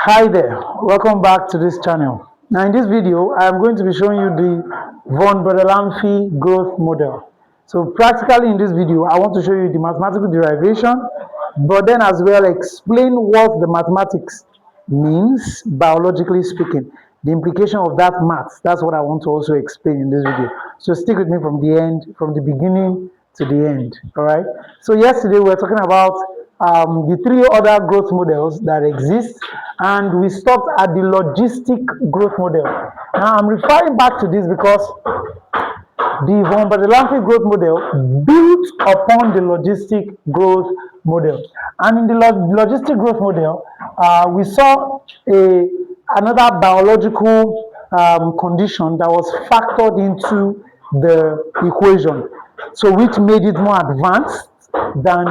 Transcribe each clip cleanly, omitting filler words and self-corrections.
Hi there, welcome back to this channel. Now in this video, I am going to be showing you the von Bertalanffy growth model. So practically in this video, I want to show you the mathematical derivation, but then as well explain what the mathematics means, biologically speaking. The implication of that math, that's what I want to also explain in this video. So stick with me from the end, from the beginning to the end, all right? So yesterday we were talking about the three other growth models that exist, and we stopped at the logistic growth model. Now I'm referring back to this because the von Bertalanffy growth model built upon the logistic growth model. And in the logistic growth model, we saw another biological condition that was factored into the equation, so which made it more advanced than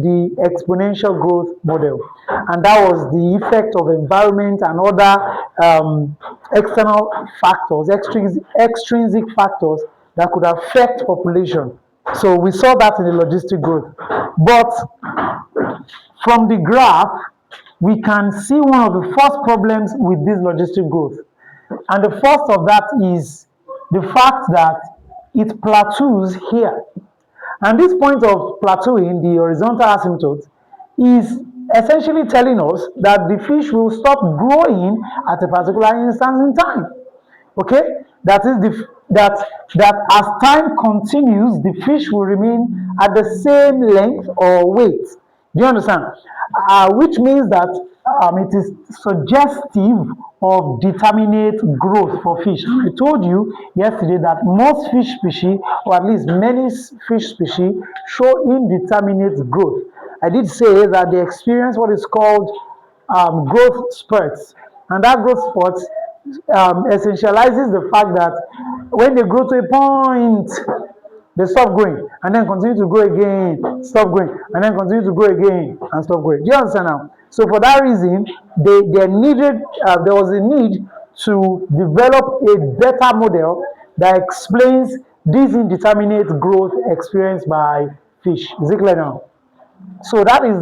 the exponential growth model, and that was the effect of environment and other external factors, extrinsic factors that could affect population. So we saw that in the logistic growth. But from the graph, we can see one of the first problems with this logistic growth. And the first of that is the fact that it plateaus here. And this point of plateauing, the horizontal asymptote, is essentially telling us that the fish will stop growing at a particular instance in time. Okay? That is that as time continues, the fish will remain at the same length or weight. Do you understand? Which means that it is suggestive of determinate growth for fish. I told you yesterday that most fish species, or at least many fish species, show indeterminate growth. I did say that they experience what is called growth spurts, and that growth spurts essentializes the fact that when they grow to a point, they stop growing and then continue to grow again, stop growing, and then continue to grow again and stop growing. Do you understand now? So for that reason, there was a need to develop a better model that explains this indeterminate growth experienced by fish. Is it clear now? So that is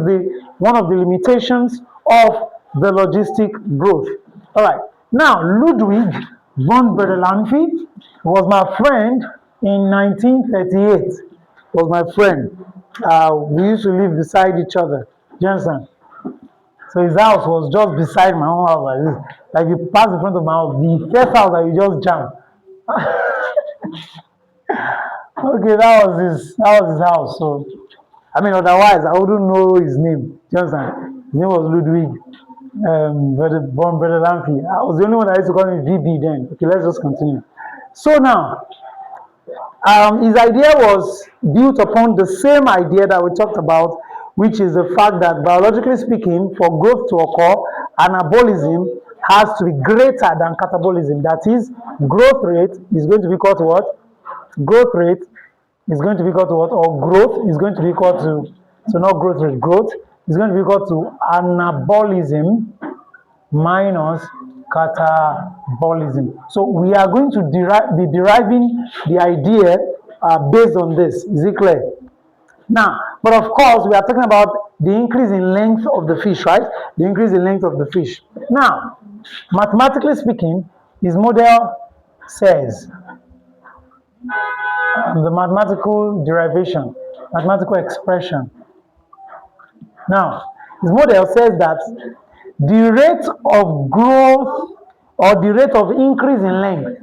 one of the limitations of the logistic growth. All right. Now, Ludwig von Bertalanffy was my friend in 1938. Was my friend. We used to live beside each other. Do you understand? So his house was just beside my own house, like this. Like you pass in front of my house, the first house that you just jump. Okay, that was his house. So I mean, otherwise I wouldn't know his name. Do you understand? His name was Ludwig von Bertalanffy. I was the only one that used to call him VB then. Okay, let's just continue. So now, his idea was built upon the same idea that we talked about, which is the fact that biologically speaking, for growth to occur, anabolism has to be greater than catabolism. That is, growth rate is going to be equal to what? Growth rate is going to be equal to what? Or growth is going to be equal to, so not growth rate, growth is going to be equal to anabolism minus catabolism. So we are going to be deriving the idea based on this. Is it clear? Now, but of course, we are talking about the increase in length of the fish, right? The increase in length of the fish. Now, mathematically speaking, his model says the mathematical derivation, mathematical expression. Now, his model says that the rate of growth or the rate of increase in length,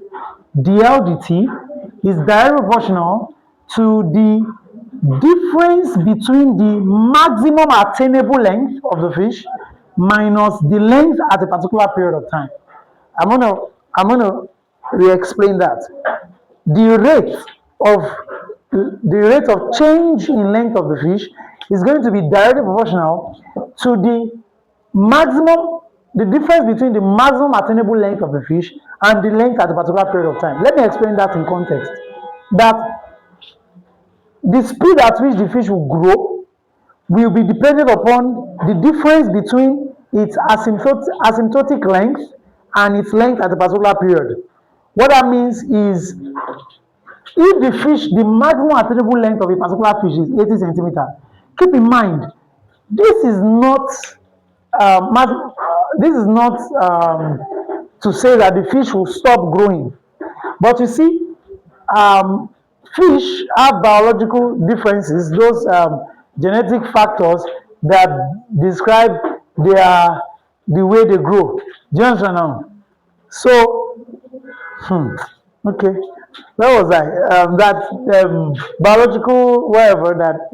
dLdt, is directly proportional to the difference between the maximum attainable length of the fish minus the length at a particular period of time. I'm gonna re-explain that. The rate of change in length of the fish is going to be directly proportional to the difference between the maximum attainable length of the fish and the length at a particular period of time. Let me explain that in context. That the speed at which the fish will grow will be dependent upon the difference between its asymptotic length and its length at a particular period. What that means is, if the maximum attainable length of a particular fish is 80 centimeters, keep in mind, this is not this is not to say that the fish will stop growing. But you see, um, fish have biological differences, those genetic factors that describe the way they grow. Do you understand now? So, okay, where was I? That biological whatever that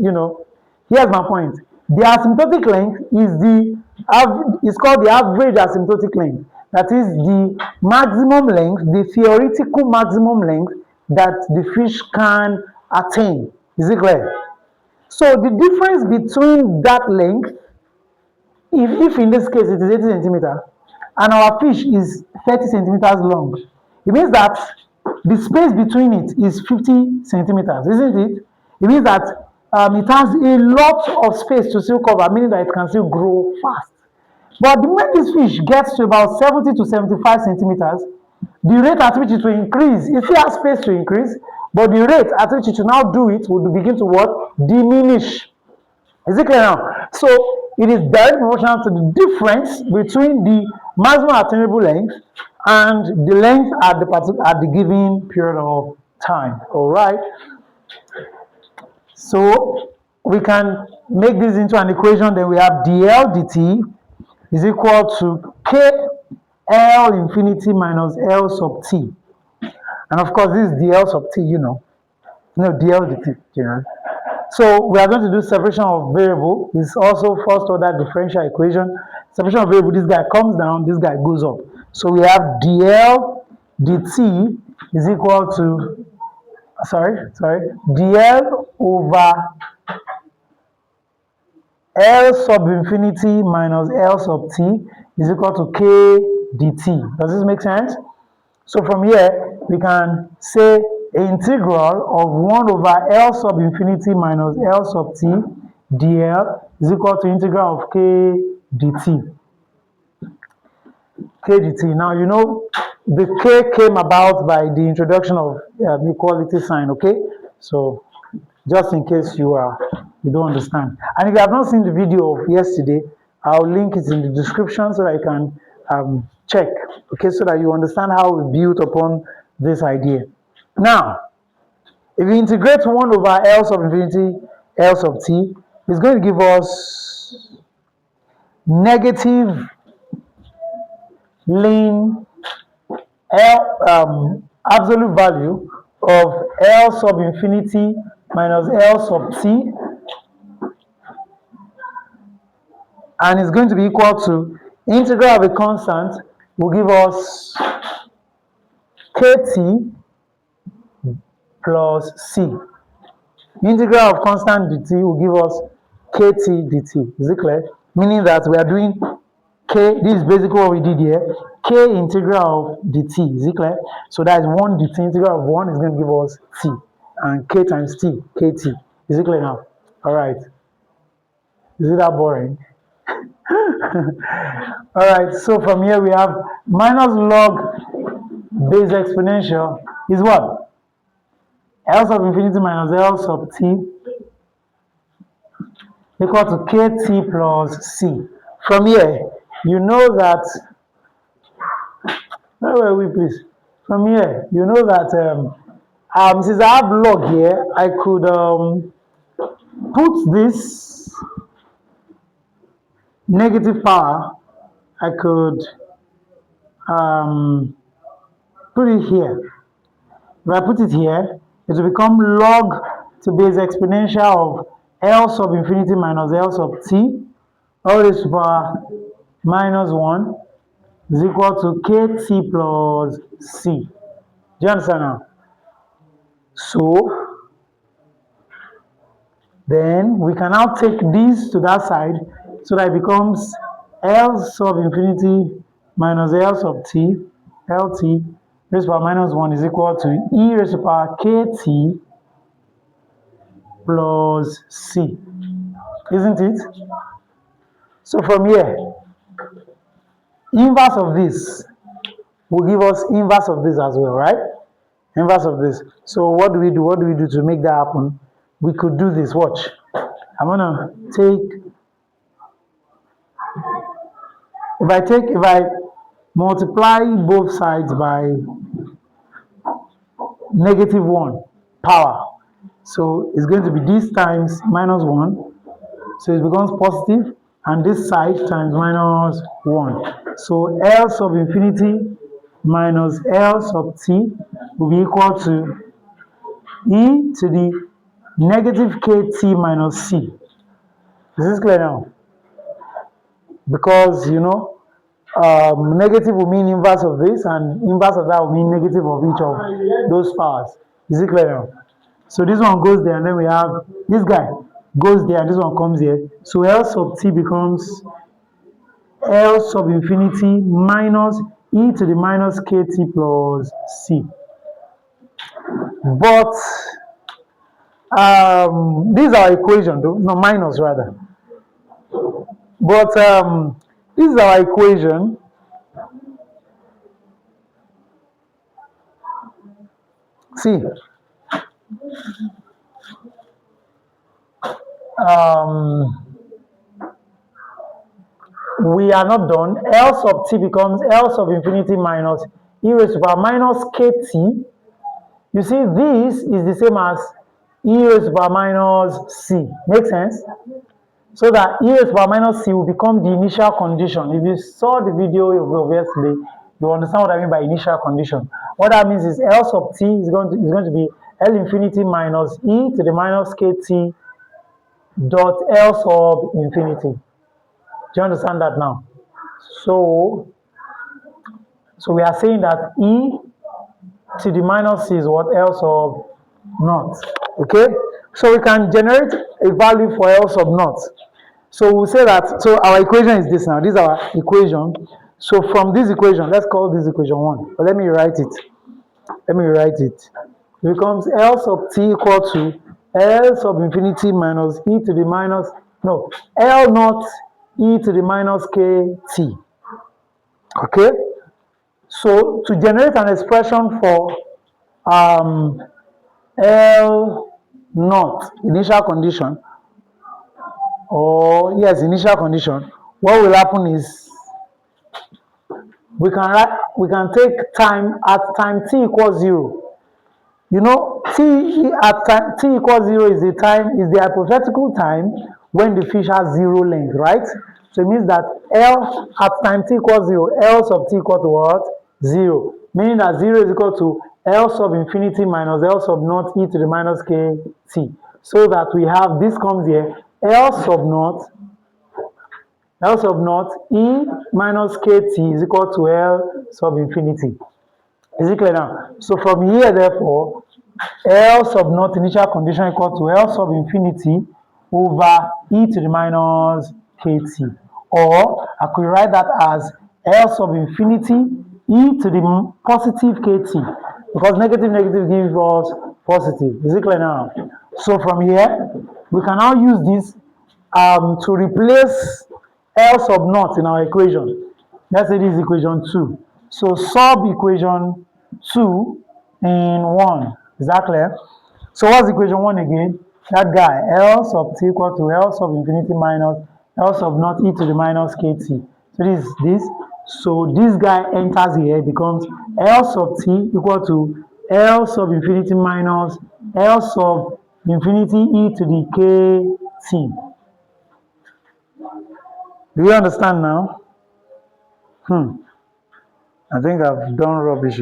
Here's my point. The asymptotic length is it's called the average asymptotic length. That is the maximum length, the theoretical maximum length that the fish can attain. Is it clear? So the difference between that length, if in this case it is 80 centimeters, and our fish is 30 centimeters long, it means that the space between it is 50 centimeters, isn't it? It means that it has a lot of space to still cover, meaning that it can still grow fast. But the moment this fish gets to about 70 to 75 centimeters, the rate at which it will increase, it still has space to increase, but the rate at which it will now do it will begin to what? Diminish. Is it clear now? So it is direct proportional to the difference between the maximum attainable length and the length at the given period of time. All right. So we can make this into an equation. Then we have dl dt is equal to k L infinity minus L sub t. And of course, this is dl sub t, dl dt, So we are going to do separation of variable. It's also first order differential equation. Separation of variable, this guy comes down, this guy goes up. So we have dl dt is equal to, dl over L sub infinity minus L sub t is equal to k dt. Does this make sense? So from here, we can say integral of 1 over L sub infinity minus L sub t dl is equal to integral of k dt. K dt. Now, the k came about by the introduction of equality sign, okay? So, just in case you don't understand. And if you have not seen the video of yesterday, I'll link it in the description so that you can check, okay, so that you understand how we built upon this idea. Now, if you integrate 1 over L sub infinity L sub t, it's going to give us negative ln L absolute value of L sub infinity minus L sub t, and it's going to be equal to integral of a constant will give us kt plus c. Integral of constant dt will give us kt dt. Is it clear? Meaning that we are doing k, this is basically what we did here, k integral of dt. Is it clear? So that is 1 dt, integral of 1 is going to give us t, and k times t, kt. Is it clear now? All right. Is it that boring? All right, so from here we have minus log base exponential is what? L sub infinity minus L sub t equal to kt plus c. From here, you know that, where were we please? From here, you know that since I have log here, I could put this negative power, I could put it here. If I put it here, it will become log to base exponential of L sub infinity minus L sub t all raised to power minus 1 is equal to kt plus c. Do you understand now? So then we can now take this to that side so that it becomes L sub infinity minus L sub t, Lt raised to power minus 1 is equal to e raised to power kt plus c. Isn't it? So from here, inverse of this will give us inverse of this as well, right? Inverse of this. So what do we do? What do we do to make that happen? We could do this. Watch. I'm going to take If I multiply both sides by -1 power, so it's going to be this times -1, so it becomes positive, and this side times -1. So L sub infinity minus L sub t will be equal to e to the negative kt minus c. Is this clear now? Because negative will mean inverse of this, and inverse of that will mean negative of each of those powers. Is it clear now? So this one goes there, and then we have this guy goes there, and this one comes here. So L sub t becomes L sub infinity minus e to the minus kt plus c. But this is our equation, though, no, minus rather. But this is our equation. See, we are not done. L sub t becomes L sub infinity minus e raised to power minus kt. You see, this is the same as e raised to power minus c. Make sense? So that e raised to power minus c will become the initial condition. If you saw the video of yesterday, you understand what I mean by initial condition. What that means is L sub t is going to be L infinity minus e to the minus kt dot L sub infinity. Do you understand that now? So we are saying that e to the minus c is what? L sub naught. Okay? So we can generate a value for L sub naught. So we'll say that, so our equation is this now. This is our equation. So from this equation, let's call this equation 1. But let me write it. It becomes L sub t equal to L sub infinity minus e to the minus, no, L naught e to the minus kt. Okay? So to generate an expression for L naught, initial condition, initial condition, what will happen is we can take time at time t equals 0. You know, t at time t equals 0 is the hypothetical time when the fish has 0 length, right? So it means that L at time t equals 0, L sub t equal to what? 0. Meaning that 0 is equal to L sub infinity minus L sub naught e to the minus kt. So that we have, this comes here, L sub naught e minus kt is equal to L sub infinity. Is it clear now? So from here, therefore, L sub naught initial condition equal to L sub infinity over e to the minus kt. Or I could write that as L sub infinity e to the positive kt, because negative gives us positive. Is it clear now? So from here, we can now use this to replace L sub naught in our equation. Let's say this is equation 2. So sub equation 2 in 1. Is that clear? So what's equation 1 again? That guy, L sub t equal to L sub infinity minus L sub naught e to the minus kt. So this is this. So this guy enters here, becomes L sub t equal to L sub infinity minus L sub infinity e to the kt. Do you understand now? I think I've done rubbish.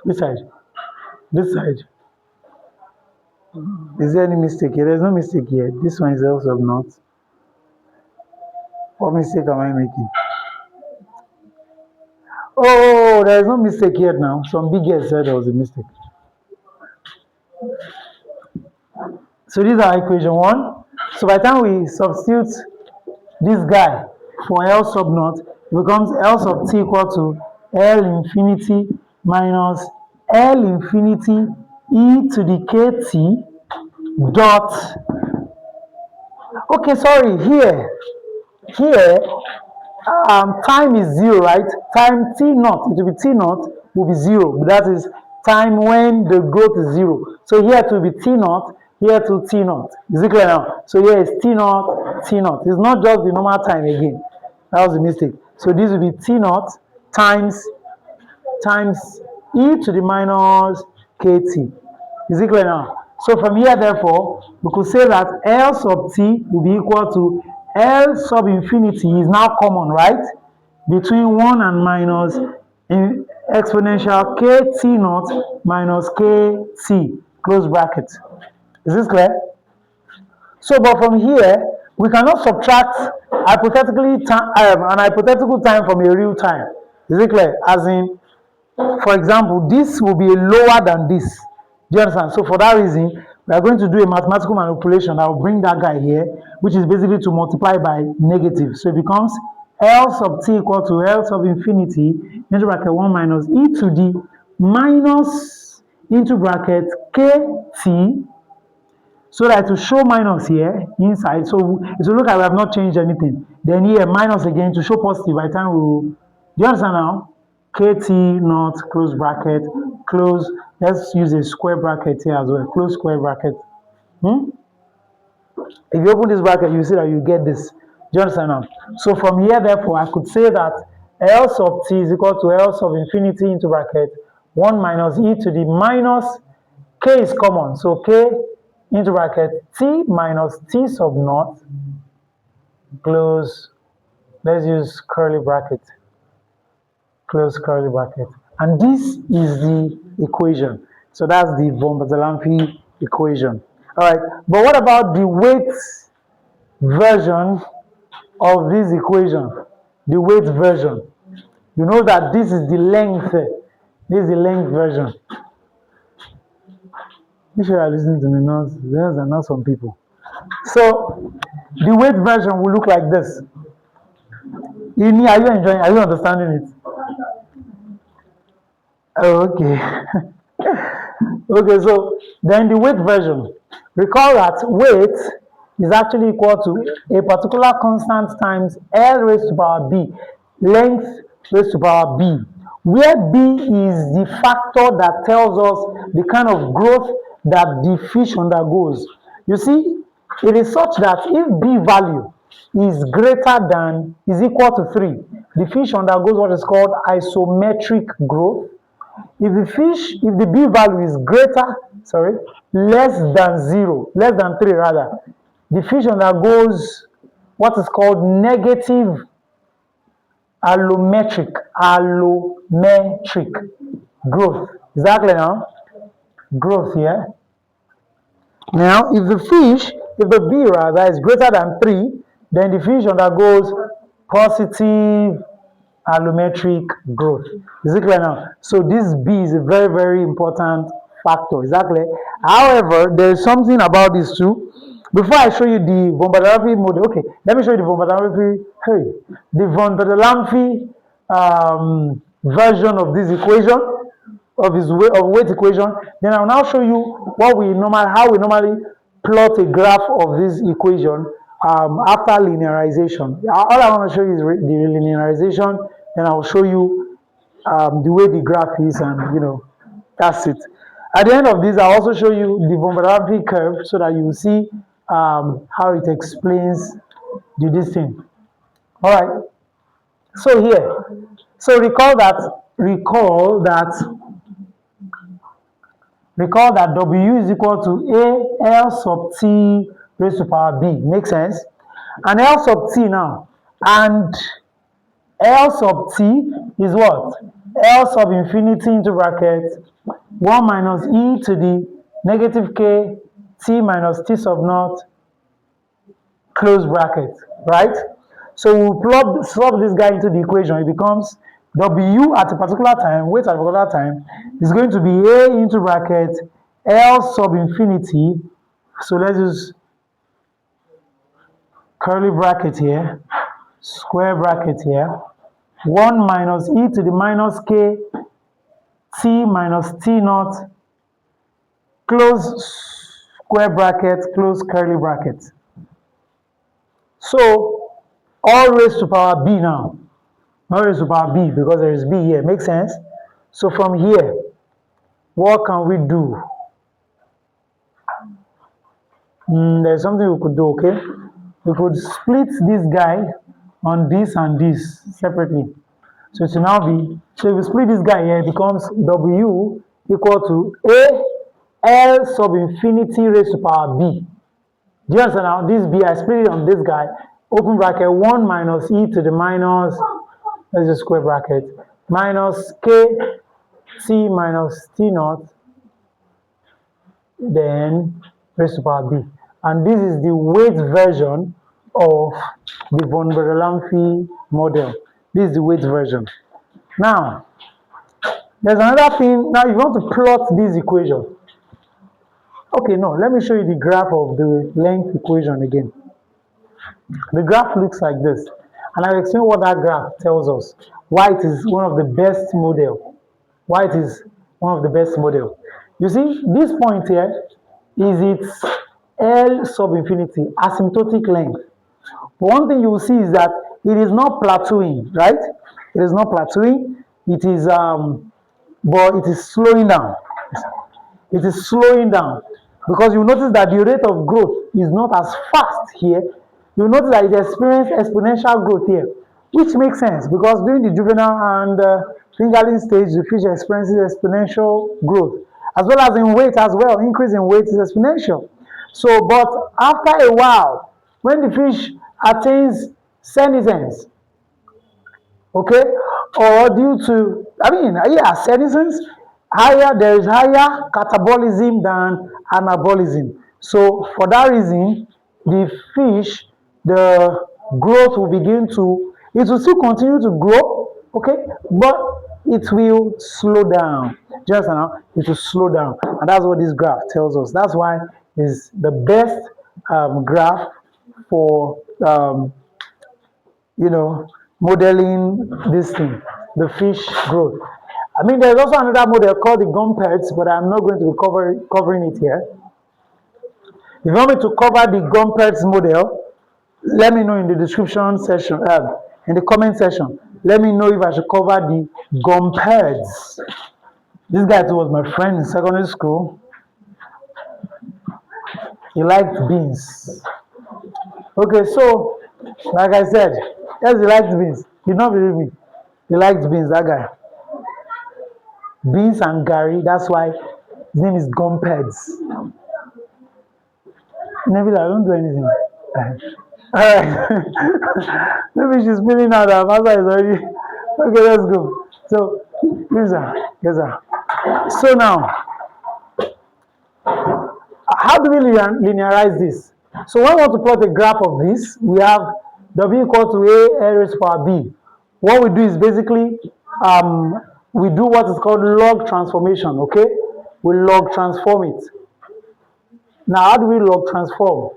Which side? This side. Is there any mistake here? There's no mistake here. This one is L sub naught. What mistake am I making? Oh, there is no mistake here now. Some big guys said there was a mistake. So this is our equation 1. So by the time we substitute this guy for L sub naught, it becomes L sub t equal to L infinity minus L infinity e to the kt dot, okay, sorry, here time is 0, right? Time t naught, it will be t naught will be 0. That is time when the growth is 0. So here it will be t naught here to T naught. Is it clear now? So here is T naught, T naught. It's not just the normal time again. That was a mistake. So this will be T naught times e to the minus kt. Is it clear now? So from here, therefore, we could say that L sub t will be equal to L sub infinity is now common, right? Between 1 and minus in exponential kt naught minus kt, close bracket. Is this clear? So, but from here, we cannot subtract hypothetically an hypothetical time from a real time. Is it clear? As in, for example, this will be lower than this. Do you understand? So for that reason, we are going to do a mathematical manipulation that will bring that guy here, which is basically to multiply by negative. So it becomes L sub t equal to L sub infinity into bracket 1 minus e to the minus into bracket kt, so that to show minus here inside. So it will look like we have not changed anything. Then here minus again to show positive by the time we will. Do you understand now? Kt naught, close bracket, close. Let's use a square bracket here as well. Close square bracket. If you open this bracket, you see that you get this. Do you understand now? So from here, therefore, I could say that L sub t is equal to L sub infinity into bracket 1 minus e to the minus k is common. So k into bracket t minus t sub naught, close. Let's use curly bracket. Close curly bracket. And this is the equation. So that's the von Bertalanffy equation. All right. But what about the weight version of this equation? The weight version. You know that this is the length. This is the length version. Make sure you are listening to me. There are not some people. So the weight version will look like this. Are you enjoying? Are you understanding it? Oh, okay. Okay, so then the weight version. Recall that weight is actually equal to a particular constant times L raised to power b, length raised to power b, where b is the factor that tells us the kind of growth that the fish undergoes. You see, it is such that if b value is greater than, is equal to 3, the fish undergoes what is called isometric growth. If the b value is less than 0, less than 3 rather, the fish undergoes what is called negative allometric growth. Is that clear now? Growth here. Now, if the b rather is greater than 3, then the fish undergoes positive allometric growth. Is it clear now? So this b is a very, very important factor. Is that clear? However, there is something about this too. Before I show you the von Bertalanffy model, okay, let me show you the von Bertalanffy version of this equation, of weight equation. Then I'll now show you how we normally plot a graph of this equation after linearization. All I want to show you is the linearization. Then I'll show you the way the graph is, and that's it. At the end of this, I'll also show you the von Bertalanffy curve so that you will see how it explains this thing. All right. So here, recall that W is equal to A L sub T raised to power B. Makes sense? And L sub T now, and L sub T is what? L sub infinity into bracket 1 minus e to the negative k t minus t sub naught, close bracket, right? So we'll swap this guy into the equation. It becomes W at a particular time, weight at a particular time, is going to be A into bracket L sub infinity. So let's use curly bracket here, square bracket here, 1 minus e to the minus k t minus t naught, close square bracket, close curly bracket. So all raised to power b now. All raised to power b, because there is b here. Makes sense? So from here, what can we do? there's something we could do, okay? We could split this guy on this and this separately. So it will now be, so if we split this guy here, it becomes W equal to A L sub infinity raised to power B. Do you understand now? This B, I split it on this guy, open bracket, 1 minus e to the minus, let's just square bracket, minus k t minus t naught, then raised to power B. And this is the weight version of the von Bertalanffy model. This is the weight version. Now, there's another thing. Now, if you want to plot this equation, okay, no, let me show you the graph of the length equation again. The graph looks like this, and I'll explain what that graph tells us, why it is one of the best model, why it is one of the best model. You see, this point here is its L sub infinity, asymptotic length. One thing you will see is that it is not plateauing, right? It is not plateauing. It is, but it is slowing down. It is slowing down because you notice that the rate of growth is not as fast here. You notice that it experiences exponential growth here, which makes sense because during the juvenile and fingerling stage, the fish experiences exponential growth, as well as in weight as well. Increase in weight is exponential. So, but after a while, when the fish attains senescence, okay, or due to, senescence, there is higher catabolism than anabolism. So for that reason, the fish, the growth will begin to, it will still continue to grow, okay, but it will slow down. Just now, it will slow down, and that's what this graph tells us. That's why it's the best graph for modeling this thing, the fish growth. I mean, there's also another model called the Gompertz, but I'm not going to be covering it here. If you want me to cover the Gompertz model, let me know in the description section, in the comment section. Let me know if I should cover the Gompertz. This guy too was my friend in secondary school. He liked beans. Okay, so, like I said, yes, he liked beans. He did not believe me. He liked beans, that guy. Beans and Gary, that's why his name is Gompertz. Neville, I don't do anything. Alright. Maybe she's feeling out that Master is already. Okay, let's go. So, yes, sir. So now, how do we linearize this? So when we want to plot a graph of this, we have W equal to A L raised to power B. What we do is basically, we do what is called log transformation, okay? We log transform it. Now, how do we log transform?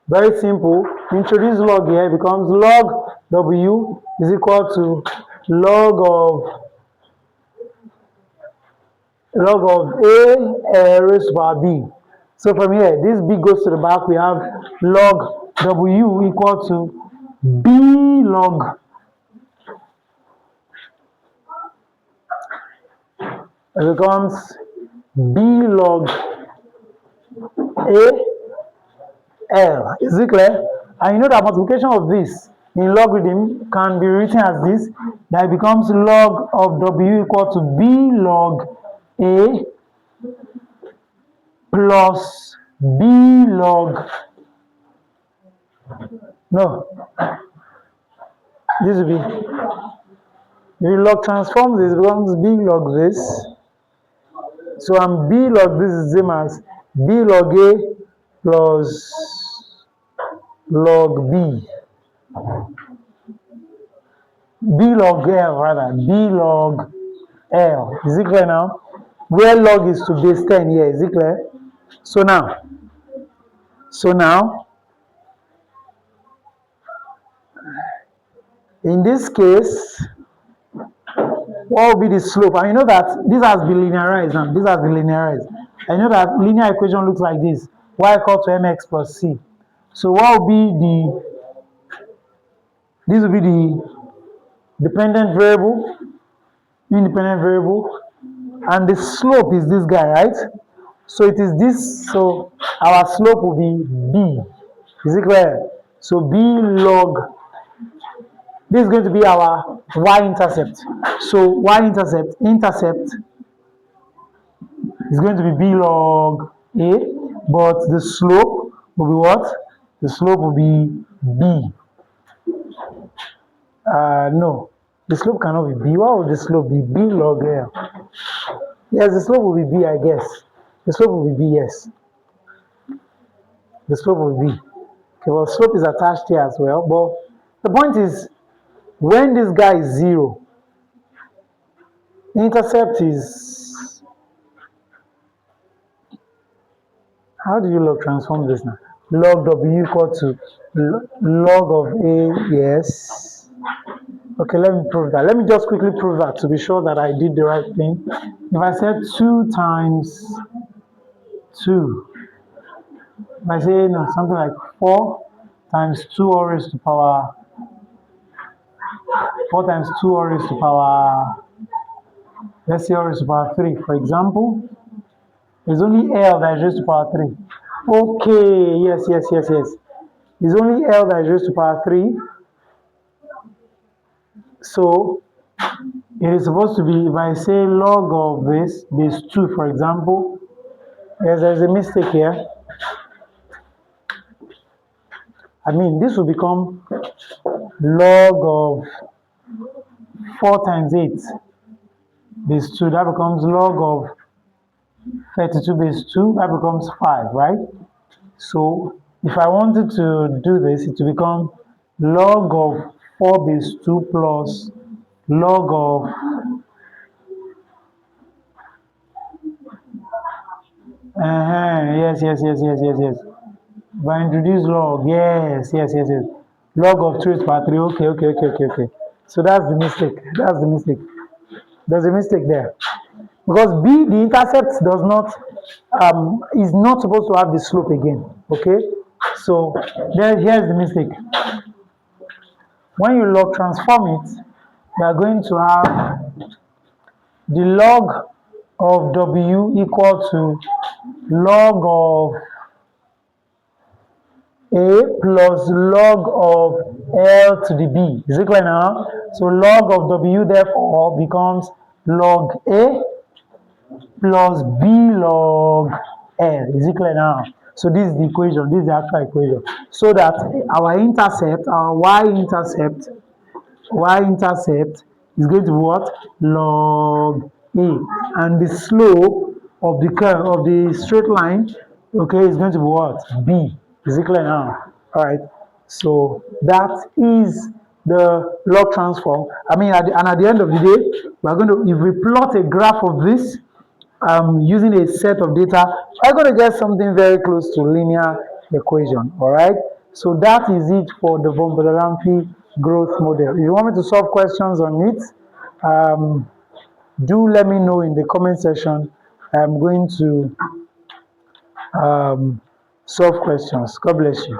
Very simple. Introduce log here, it becomes log W is equal to log of A L raised to power B. So from here, this B goes to the back, we have log W equal to B log. It becomes B log A L. Is it clear? And you know that multiplication of this in logarithm can be written as this. That it becomes log of W equal to B log A plus B log. No. This will be. If you log transform this, it becomes B log this. So I'm B log this is the same as B log A plus log B. B log L rather. B log L. Is it clear now? Where log is to base 10 here. Is it clear? So now, in this case, what will be the slope? And you know that this has been linearized now. This has been linearized. I know that linear equation looks like this. Y equal to mx plus c. So what will be this will be the dependent variable, independent variable, and the slope is this guy, right? So it is this, so our slope will be b. Is it clear? So b log, this is going to be our y-intercept. So intercept is going to be b log a, but the slope will be what? The slope will be b. No, the slope cannot be b. What would the slope be? B log a. Yes, the slope will be b, I guess. The slope will be b, yes. The slope will be b. Okay, well, slope is attached here as well, but the point is, when this guy is 0, intercept is, how do you log transform this now? Log w equal to log of a, yes. Okay, let me prove that. Let me just quickly prove that to be sure that I did the right thing. If I said 2 times 2, if I say no, something like 4 times 2 all raised to power, 4 times 2 all raised to power, let's say all raised to power 3, for example, it's only L that is raised to power 3. Okay, yes. It's only L that is raised to power 3. So it is supposed to be, if I say log of this, base 2, for example, yes, there's a mistake here. I mean, this will become log of 4 times 8 base 2. That becomes log of 32 base 2. That becomes 5, right? So if I wanted to do this, it will become log of 4 base 2 plus log of yes. If I introduce log, yes. Log of 3 to power 3. Okay. So that's the mistake. There's a mistake there. Because b, the intercept does not, is not supposed to have the slope again. Okay? So here's the mistake. When you log transform it, you are going to have the log of w equal to log of a plus log of L to the b. Is it clear now? So log of w therefore becomes log a plus b log L. Is it clear now? So this is the equation. This is the actual equation. So that our intercept, our y-intercept is going to be what? Log a. And the slope of the curve, of the straight line, okay, is going to be what? B. Is it clear now? All right. So that is the log transform. I mean, at the end of the day, we're going to, if we plot a graph of this, using a set of data, we're going to get something very close to linear equation. All right. So that is it for the von Bertalanffy growth model. If you want me to solve questions on it, do let me know in the comment section. I'm going to solve questions. God bless you.